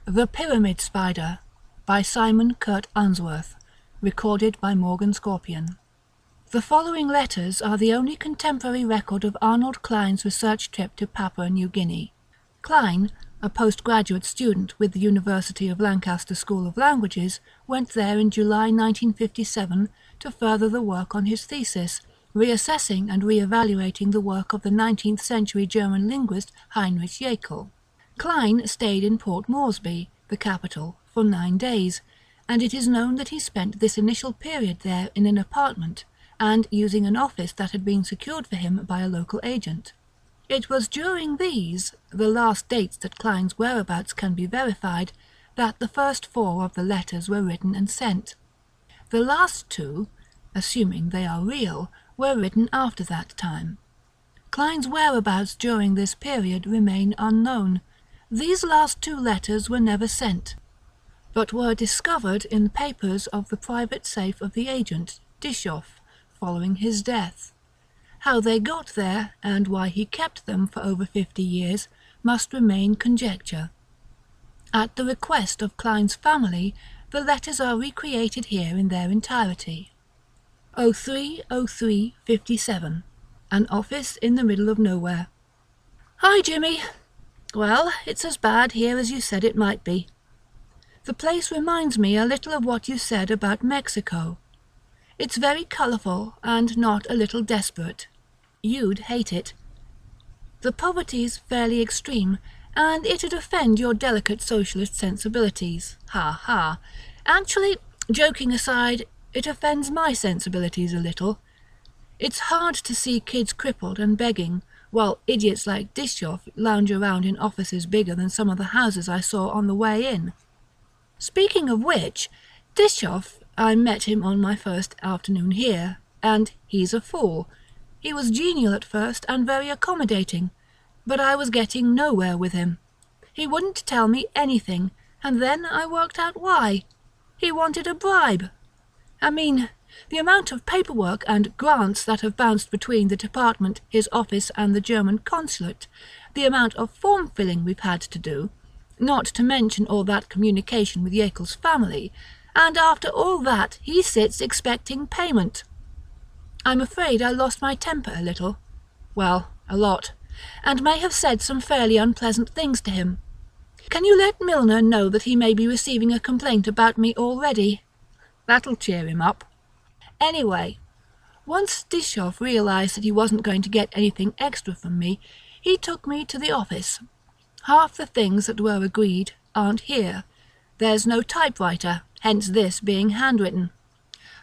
The Pyramid Spider by Simon Kurt Unsworth, recorded by MorganScorpion. The following letters are the only contemporary record of Arnold Klein's research trip to Papua New Guinea. Klein, a postgraduate student with the University of Lancaster School of Languages, went there in July 1957 to further the work on his thesis, reassessing and re-evaluating the work of the 19th century German linguist Heinrich Jekyll. Klein stayed in Port Moresby, the capital, for 9 days, and it is known that he spent this initial period there in an apartment and using an office that had been secured for him by a local agent. It was during these, the last dates that Klein's whereabouts can be verified, that the first 4 of the letters were written and sent. The last 2, assuming they are real, were written after that time. Klein's whereabouts during this period remain unknown. These last 2 letters were never sent, but were discovered in papers of the private safe of the agent, Dischoff, following his death. How they got there, and why he kept them for over 50 years, must remain conjecture. At the request of Klein's family, the letters are recreated here in their entirety. 030357, an office in the middle of nowhere. Hi, Jimmy. Well, it's as bad here as you said it might be. The place reminds me a little of what you said about Mexico. It's very colourful and not a little desperate. You'd hate it. The poverty's fairly extreme, and it'd offend your delicate socialist sensibilities. Ha ha. Actually, joking aside, it offends my sensibilities a little. It's hard to see kids crippled and begging, while idiots like Dischoff lounge around in offices bigger than some of the houses I saw on the way in. Speaking of which, Dischoff, I met him on my first afternoon here, and he's a fool. He was genial at first and very accommodating, but I was getting nowhere with him. He wouldn't tell me anything, and then I worked out why. He wanted a bribe. I mean, the amount of paperwork and grants that have bounced between the department, his office, and the German consulate, the amount of form filling we've had to do, not to mention all that communication with Jekyll's family, and after all that he sits expecting payment. I'm afraid I lost my temper a little. Well, a lot, and may have said some fairly unpleasant things to him. Can you let Milner know that he may be receiving a complaint about me already? That'll cheer him up. Anyway, once Dischoff realized that he wasn't going to get anything extra from me, he took me to the office. Half the things that were agreed aren't here. There's no typewriter, hence this being handwritten.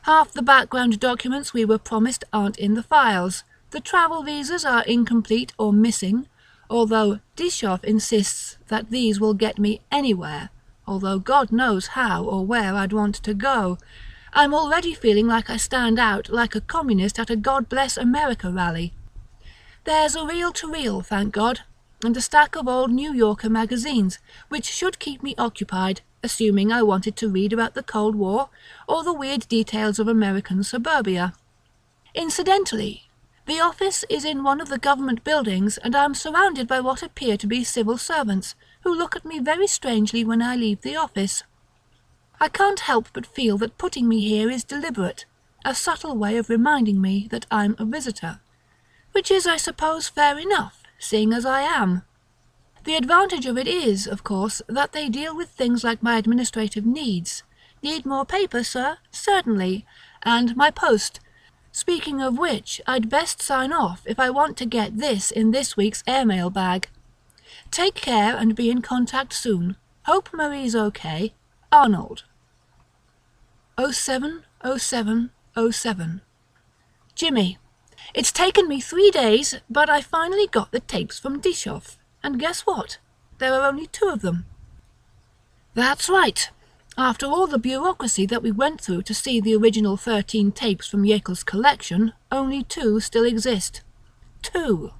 Half the background documents we were promised aren't in the files. The travel visas are incomplete or missing, although Dischoff insists that these will get me anywhere, although God knows how or where I'd want to go. I'm already feeling like I stand out like a communist at a God Bless America rally. There's a reel-to-reel, thank God, and a stack of old New Yorker magazines, which should keep me occupied, assuming I wanted to read about the Cold War or the weird details of American suburbia. Incidentally, the office is in one of the government buildings, and I'm surrounded by what appear to be civil servants, who look at me very strangely when I leave the office. I can't help but feel that putting me here is deliberate, a subtle way of reminding me that I'm a visitor, which is, I suppose, fair enough, seeing as I am. The advantage of it is, of course, that they deal with things like my administrative needs. Need more paper, sir? Certainly. And my post. Speaking of which, I'd best sign off if I want to get this in this week's airmail bag. Take care and be in contact soon. Hope Marie's okay. Arnold. 070707. Jimmy, it's taken me 3 days, but I finally got the tapes from Dischoff. And guess what? There are only 2 of them. That's right. After all the bureaucracy that we went through to see the original 13 tapes from Jekyll's collection, only 2 still exist. 2.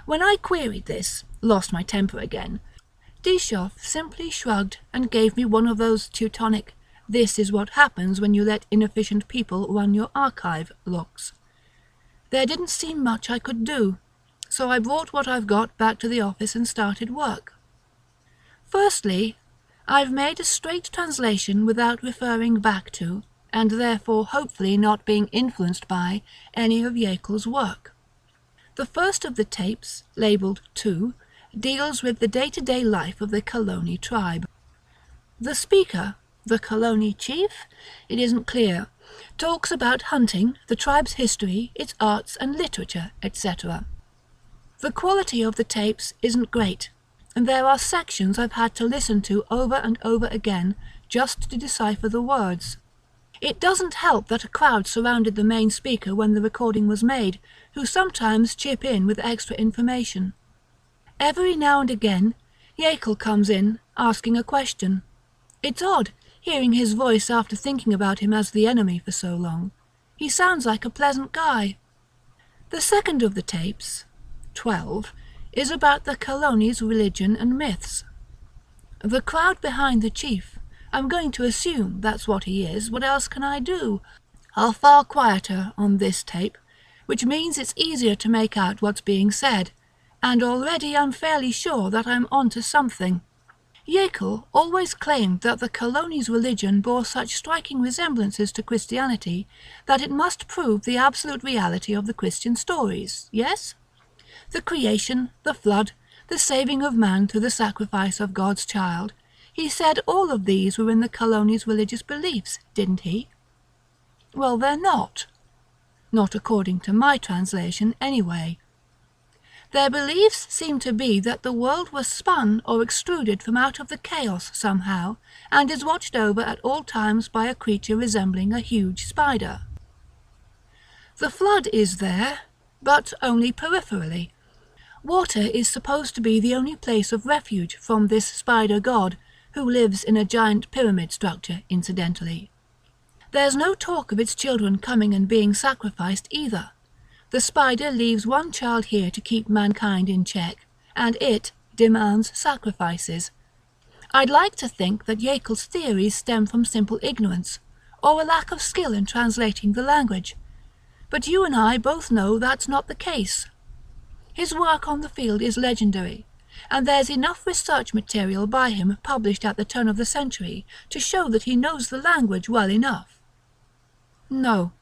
When I queried this, lost my temper again, Dischoff simply shrugged and gave me one of those Teutonic, "This is what happens when you let inefficient people run your archive" looks. There didn't seem much I could do, so I brought what I've got back to the office and started work. Firstly, I've made a straight translation without referring back to, and therefore hopefully not being influenced by, any of Jäkel's work. The first of the tapes, labelled 2, deals with the day-to-day life of the Kaloni tribe. The speaker, the Kaloni chief, it isn't clear, talks about hunting, the tribe's history, its arts and literature, etc. The quality of the tapes isn't great, and there are sections I've had to listen to over and over again just to decipher the words. It doesn't help that a crowd surrounded the main speaker when the recording was made, who sometimes chip in with extra information. Every now and again, Jäkel comes in, asking a question. It's odd, hearing his voice after thinking about him as the enemy for so long. He sounds like a pleasant guy. The second of the tapes, 12, is about the Kaloni's religion and myths. The crowd behind the chief, I'm going to assume that's what he is, what else can I do, are far quieter on this tape, which means it's easier to make out what's being said, and already I'm fairly sure that I'm onto something. Jäkel always claimed that the Kaloni's religion bore such striking resemblances to Christianity that it must prove the absolute reality of the Christian stories, yes? The creation, the flood, the saving of man through the sacrifice of God's child, he said all of these were in the Kaloni's religious beliefs, didn't he? Well, they're not. Not according to my translation, anyway. Their beliefs seem to be that the world was spun or extruded from out of the chaos somehow, and is watched over at all times by a creature resembling a huge spider. The flood is there, but only peripherally. Water is supposed to be the only place of refuge from this spider god, who lives in a giant pyramid structure, incidentally. There's no talk of its children coming and being sacrificed either. The spider leaves one child here to keep mankind in check, and it demands sacrifices. I'd like to think that Jäkel's theories stem from simple ignorance, or a lack of skill in translating the language, but you and I both know that's not the case. His work on the field is legendary, and there's enough research material by him published at the turn of the century to show that he knows the language well enough. No,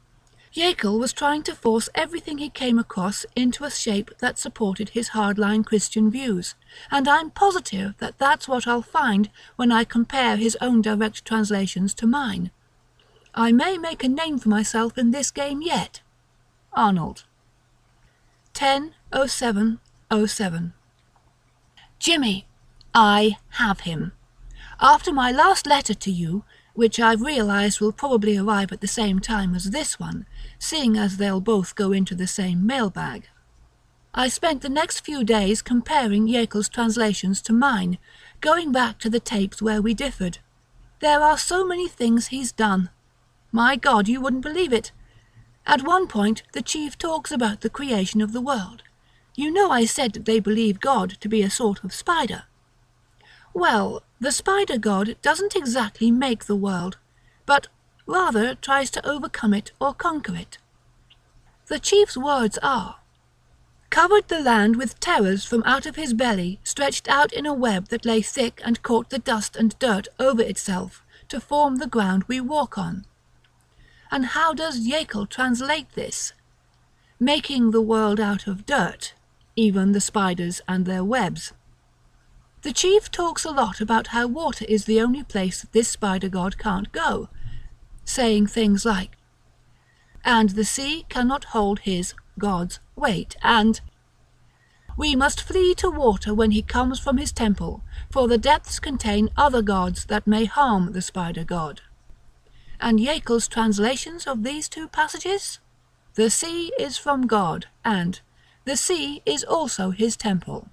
Jäkel was trying to force everything he came across into a shape that supported his hardline Christian views, and I'm positive that that's what I'll find when I compare his own direct translations to mine. I may make a name for myself in this game yet. Arnold. 10/07/07. Jimmy, I have him. After my last letter to you, which I've realized will probably arrive at the same time as this one, seeing as they'll both go into the same mailbag, I spent the next few days comparing Jäkel's translations to mine, going back to the tapes where we differed. There are so many things he's done. My God, you wouldn't believe it. At one point, the chief talks about the creation of the world. You know I said that they believe God to be a sort of spider. Well, the spider god doesn't exactly make the world, but rather tries to overcome it or conquer it. The chief's words are, "Covered the land with terrors from out of his belly, stretched out in a web that lay thick and caught the dust and dirt over itself, to form the ground we walk on." And how does Jäkel translate this? Making the world out of dirt, even the spiders and their webs. The chief talks a lot about how water is the only place that this spider god can't go, saying things like, "And the sea cannot hold his, God's, weight," and "We must flee to water when he comes from his temple, for the depths contain other gods that may harm the spider god." And Jäkel's translations of these two passages? "The sea is from God," and "The sea is also his temple."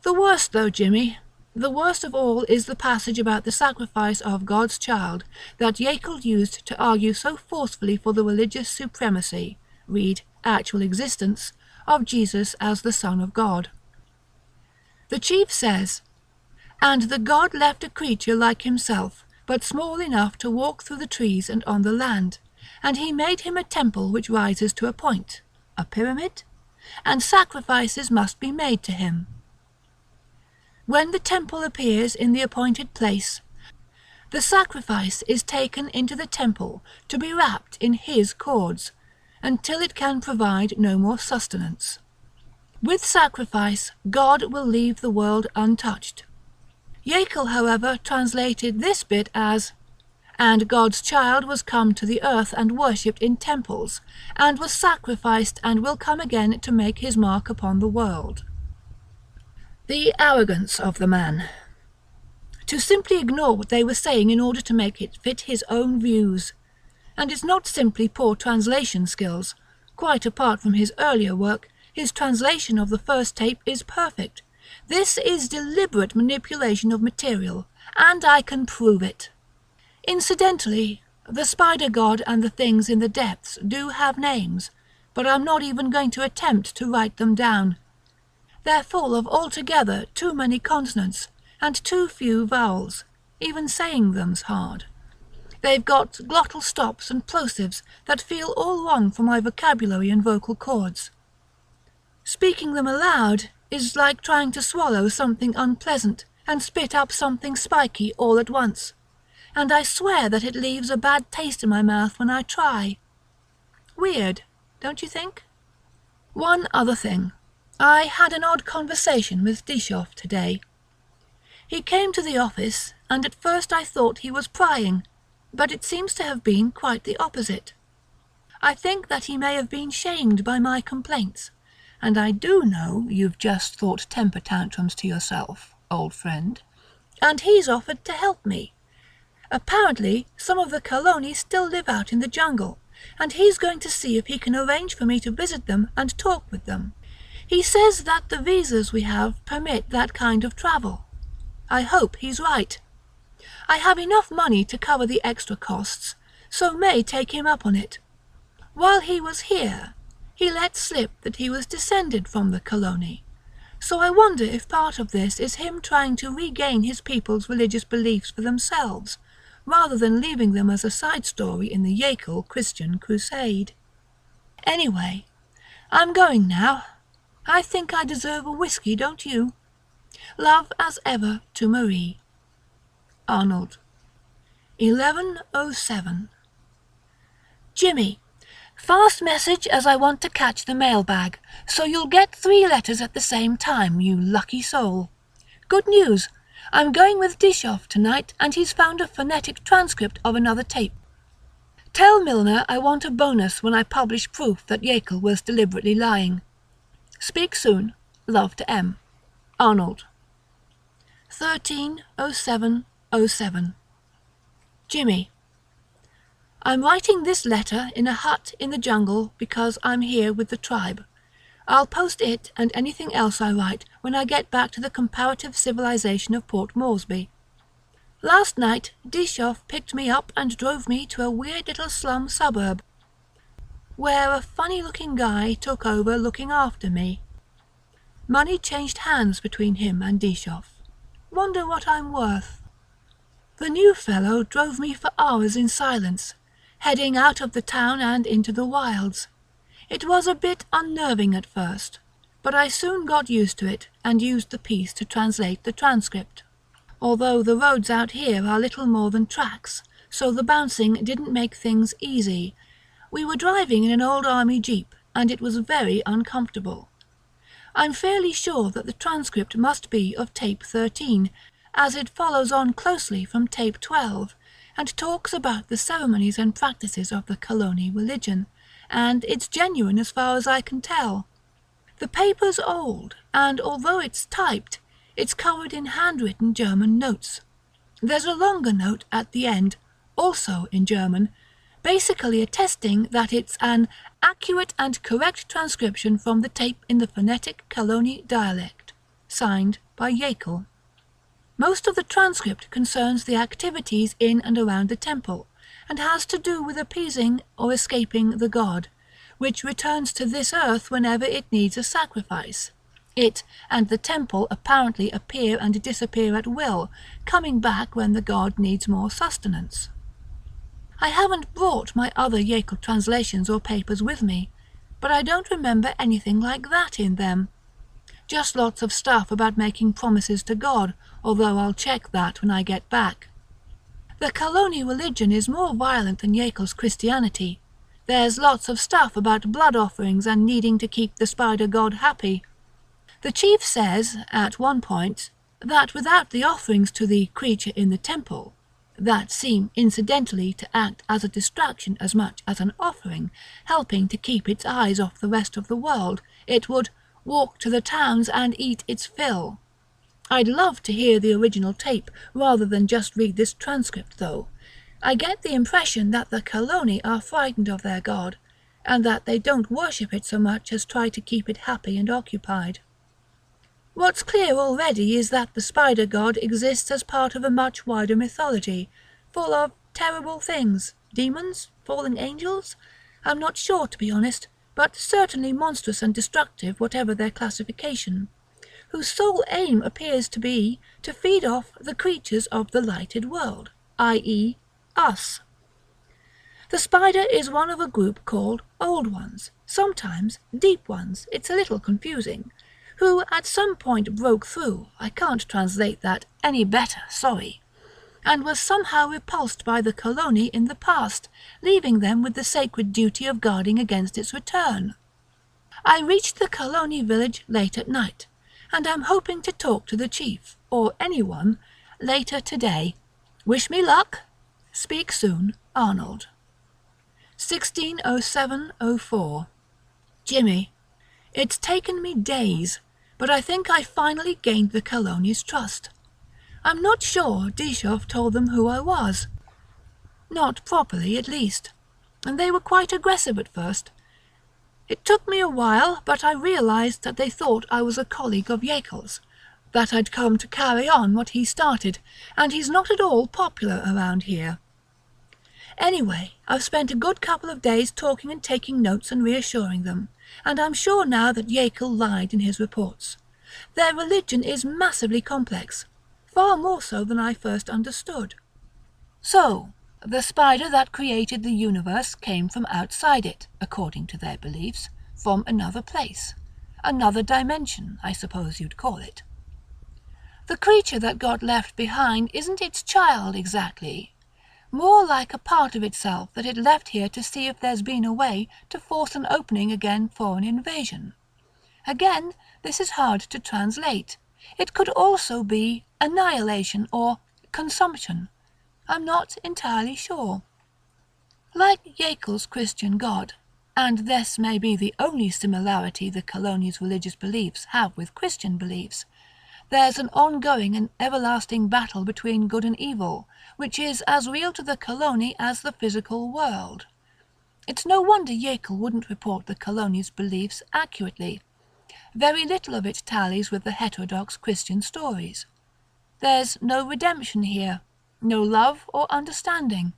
The worst though, Jimmy, the worst of all is the passage about the sacrifice of God's child that Jäkel used to argue so forcefully for the religious supremacy, read actual existence, of Jesus as the Son of God. The chief says, "And the God left a creature like himself, but small enough to walk through the trees and on the land, and he made him a temple which rises to a point, a pyramid, and sacrifices must be made to him." When the temple appears in the appointed place, the sacrifice is taken into the temple to be wrapped in his cords, until it can provide no more sustenance. With sacrifice, God will leave the world untouched. Jäkel, however, translated this bit as, "And God's child was come to the earth and worshipped in temples, and was sacrificed and will come again to make his mark upon the world." The arrogance of the man. To simply ignore what they were saying in order to make it fit his own views. And it's not simply poor translation skills. Quite apart from his earlier work, his translation of the first tape is perfect. This is deliberate manipulation of material, and I can prove it. Incidentally, the spider god and the things in the depths do have names, but I'm not even going to attempt to write them down. They're full of altogether too many consonants and too few vowels. Even saying them's hard. They've got glottal stops and plosives that feel all wrong for my vocabulary and vocal cords. Speaking them aloud is like trying to swallow something unpleasant and spit up something spiky all at once, and I swear that it leaves a bad taste in my mouth when I try. Weird, don't you think? One other thing. I had an odd conversation with Dishoff today. He came to the office, and at first I thought he was prying, but it seems to have been quite the opposite. I think that he may have been shamed by my complaints, and I do know you've just thought temper tantrums to yourself, old friend, and he's offered to help me. Apparently, some of the Coloni still live out in the jungle, and he's going to see if he can arrange for me to visit them and talk with them. He says that the visas we have permit that kind of travel. I hope he's right. I have enough money to cover the extra costs, so may take him up on it. While he was here, he let slip that he was descended from the Coloni, so I wonder if part of this is him trying to regain his people's religious beliefs for themselves, rather than leaving them as a side story in the Jäkel Christian crusade. Anyway, I'm going now. I think I deserve a whiskey, don't you? Love as ever to Marie. Arnold. 11:07. Jimmy, fast message as I want to catch the mailbag, so you'll get 3 letters at the same time, you lucky soul. Good news, I'm going with Dishoff tonight, and he's found a phonetic transcript of another tape. Tell Milner I want a bonus when I publish proof that Jäkel was deliberately lying. Speak soon. Love to M. Arnold. 13:07:07. Jimmy, I'm writing this letter in a hut in the jungle because I'm here with the tribe. I'll post it and anything else I write when I get back to the comparative civilization of Port Moresby. Last night, Dishoff picked me up and drove me to a weird little slum suburb, where a funny-looking guy took over looking after me. Money changed hands between him and Dishoff. Wonder what I'm worth. The new fellow drove me for hours in silence, heading out of the town and into the wilds. It was a bit unnerving at first, but I soon got used to it and used the piece to translate the transcript. Although the roads out here are little more than tracks, so the bouncing didn't make things easy. We were driving in an old army jeep, and it was very uncomfortable. I'm fairly sure that the transcript must be of tape 13, as it follows on closely from tape 12, and talks about the ceremonies and practices of the Coloni religion, and it's genuine as far as I can tell. The paper's old, and although it's typed, it's covered in handwritten German notes. There's a longer note at the end, also in German, basically attesting that it's an accurate and correct transcription from the tape in the phonetic Coloni dialect, signed by Jäkel. Most of the transcript concerns the activities in and around the temple, and has to do with appeasing or escaping the god, which returns to this earth whenever it needs a sacrifice. It and the temple apparently appear and disappear at will, coming back when the god needs more sustenance. I haven't brought my other Jäkel translations or papers with me, but I don't remember anything like that in them. Just lots of stuff about making promises to God, although I'll check that when I get back. The Kaloni religion is more violent than Yekel's Christianity. There's lots of stuff about blood offerings and needing to keep the spider god happy. The chief says, at one point, that without the offerings to the creature in the temple, that seem incidentally to act as a distraction as much as an offering, helping to keep its eyes off the rest of the world, it would walk to the towns and eat its fill. I'd love to hear the original tape rather than just read this transcript, though. I get the impression that the Kaloni are frightened of their god, and that they don't worship it so much as try to keep it happy and occupied. What's clear already is that the spider god exists as part of a much wider mythology, full of terrible things, demons, fallen angels? I'm not sure, to be honest, but certainly monstrous and destructive whatever their classification, whose sole aim appears to be to feed off the creatures of the lighted world, i.e. us. The spider is one of a group called Old Ones, sometimes Deep Ones, it's a little confusing, who at some point broke through, I can't translate that any better, sorry, and was somehow repulsed by the Kaloni in the past, leaving them with the sacred duty of guarding against its return. I reached the Kaloni village late at night, and I'm hoping to talk to the chief, or anyone, later today. Wish me luck. Speak soon, Arnold. 160704. Jimmy, it's taken me days, but I think I finally gained the Kaloni's trust. I'm not sure Dishoff told them who I was. Not properly, at least, and they were quite aggressive at first. It took me a while, but I realized that they thought I was a colleague of Yekel's, that I'd come to carry on what he started, and he's not at all popular around here. Anyway, I've spent a good couple of days talking and taking notes and reassuring them, and I'm sure now that Yekel lied in his reports. Their religion is massively complex, far more so than I first understood. So, the spider that created the universe came from outside it, according to their beliefs, from another place. Another dimension, I suppose you'd call it. The creature that got left behind isn't its child exactly. More like a part of itself that it left here to see if there's been a way to force an opening again for an invasion. Again, this is hard to translate. It could also be annihilation or consumption. I'm not entirely sure. Like Yekel's Christian god, and this may be the only similarity the Kaloni's religious beliefs have with Christian beliefs, there's an ongoing and everlasting battle between good and evil, which is as real to the Kaloni as the physical world. It's no wonder Yekel wouldn't report the Kaloni's beliefs accurately. Very little of it tallies with the heterodox Christian stories. There's no redemption here, no love or understanding,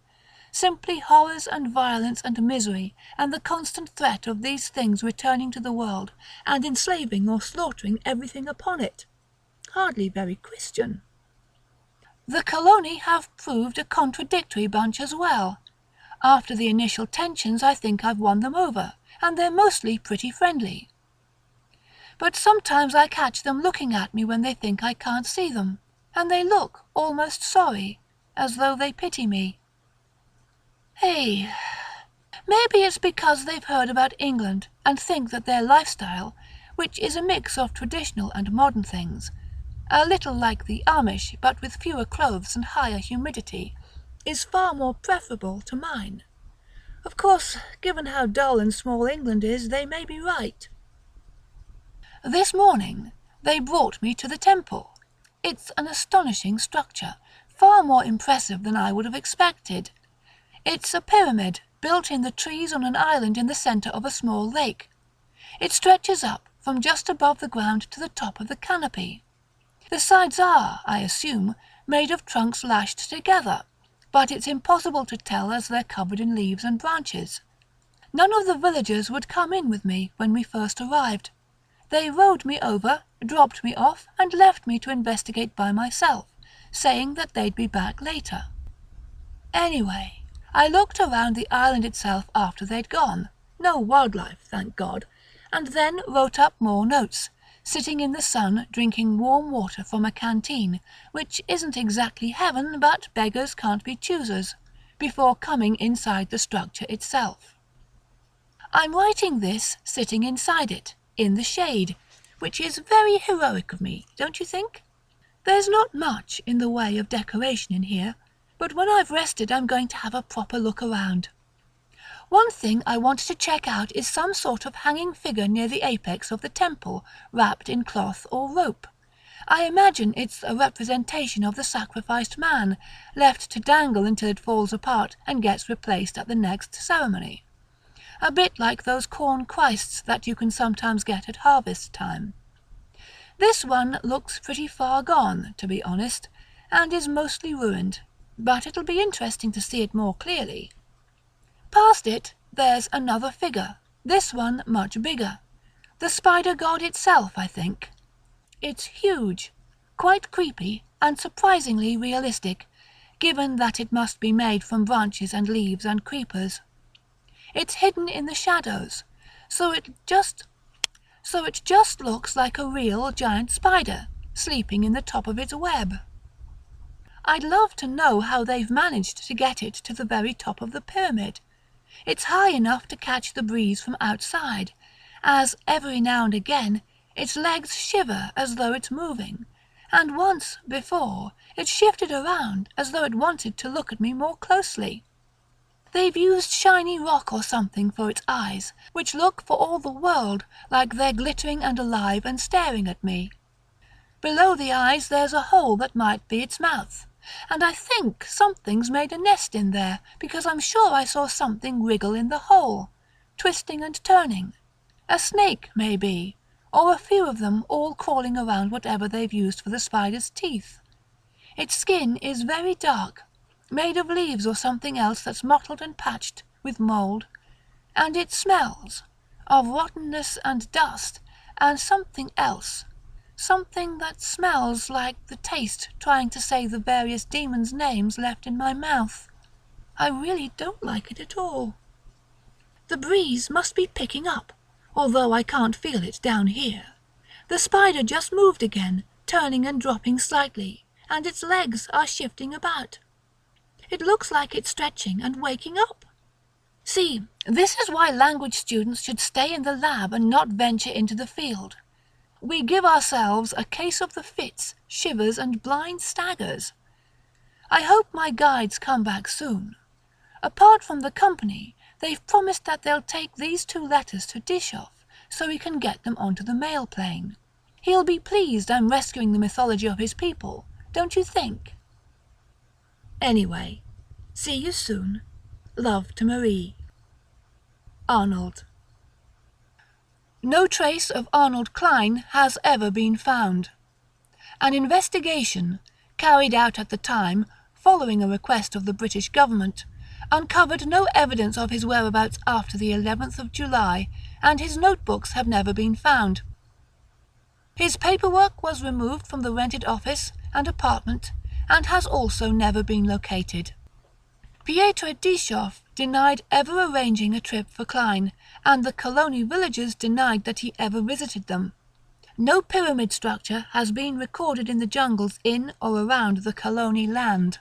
simply horrors and violence and misery and the constant threat of these things returning to the world and enslaving or slaughtering everything upon it. Hardly very Christian. The Kaloni have proved a contradictory bunch as well. After the initial tensions, I think I've won them over, and they're mostly pretty friendly. But sometimes I catch them looking at me when they think I can't see them, and they look almost sorry, as though they pity me. Hey, maybe it's because they've heard about England and think that their lifestyle, which is a mix of traditional and modern things, a little like the Amish but with fewer clothes and higher humidity, is far more preferable to mine. Of course, given how dull and small England is, they may be right. This morning, they brought me to the temple. It's an astonishing structure, far more impressive than I would have expected. It's a pyramid built in the trees on an island in the center of a small lake. It stretches up from just above the ground to the top of the canopy. The sides are, I assume, made of trunks lashed together, but it's impossible to tell as they're covered in leaves and branches. None of the villagers would come in with me when we first arrived. They rowed me over, dropped me off, and left me to investigate by myself, saying that they'd be back later. Anyway, I looked around the island itself after they'd gone. No wildlife, thank God. And then wrote up more notes, sitting in the sun drinking warm water from a canteen, which isn't exactly heaven, but beggars can't be choosers, before coming inside the structure itself. I'm writing this sitting inside it, in the shade, which is very heroic of me, don't you think? There's not much in the way of decoration in here, but when I've rested I'm going to have a proper look around. One thing I wanted to check out is some sort of hanging figure near the apex of the temple, wrapped in cloth or rope. I imagine it's a representation of the sacrificed man, left to dangle until it falls apart and gets replaced at the next ceremony. A bit like those corn Christs that you can sometimes get at harvest time. This one looks pretty far gone, to be honest, and is mostly ruined, but it'll be interesting to see it more clearly. Past it, there's another figure, this one much bigger. The spider god itself, I think. It's huge, quite creepy, and surprisingly realistic, given that it must be made from branches and leaves and creepers. It's hidden in the shadows, so it just looks like a real giant spider, sleeping in the top of its web. I'd love to know how they've managed to get it to the very top of the pyramid. It's high enough to catch the breeze from outside, as every now and again its legs shiver as though it's moving, and once before it shifted around as though it wanted to look at me more closely. They've used shiny rock or something for its eyes, which look for all the world like they're glittering and alive and staring at me. Below the eyes there's a hole that might be its mouth, and I think something's made a nest in there, because I'm sure I saw something wriggle in the hole, twisting and turning. A snake, maybe, or a few of them all crawling around whatever they've used for the spider's teeth. Its skin is very dark, made of leaves or something else that's mottled and patched with mould, and it smells of rottenness and dust and something else, something that smells like the taste trying to say the various demons' names left in my mouth. I really don't like it at all. The breeze must be picking up, although I can't feel it down here. The spider just moved again, turning and dropping slightly, and its legs are shifting about. It looks like it's stretching and waking up. See, this is why language students should stay in the lab and not venture into the field. We give ourselves a case of the fits, shivers, and blind staggers. I hope my guides come back soon. Apart from the company, they've promised that they'll take these 2 letters to Dishoff so we can get them onto the mail plane. He'll be pleased I'm rescuing the mythology of his people, don't you think? Anyway, see you soon. Love to Marie. Arnold. No trace of Arnold Klein has ever been found. An investigation, carried out at the time, following a request of the British government, uncovered no evidence of his whereabouts after the 11th of July, and his notebooks have never been found. His paperwork was removed from the rented office and apartment, and has also never been located. Pietre Dishoff denied ever arranging a trip for Klein, and the Colony villagers denied that he ever visited them. No pyramid structure has been recorded in the jungles in or around the Colony land.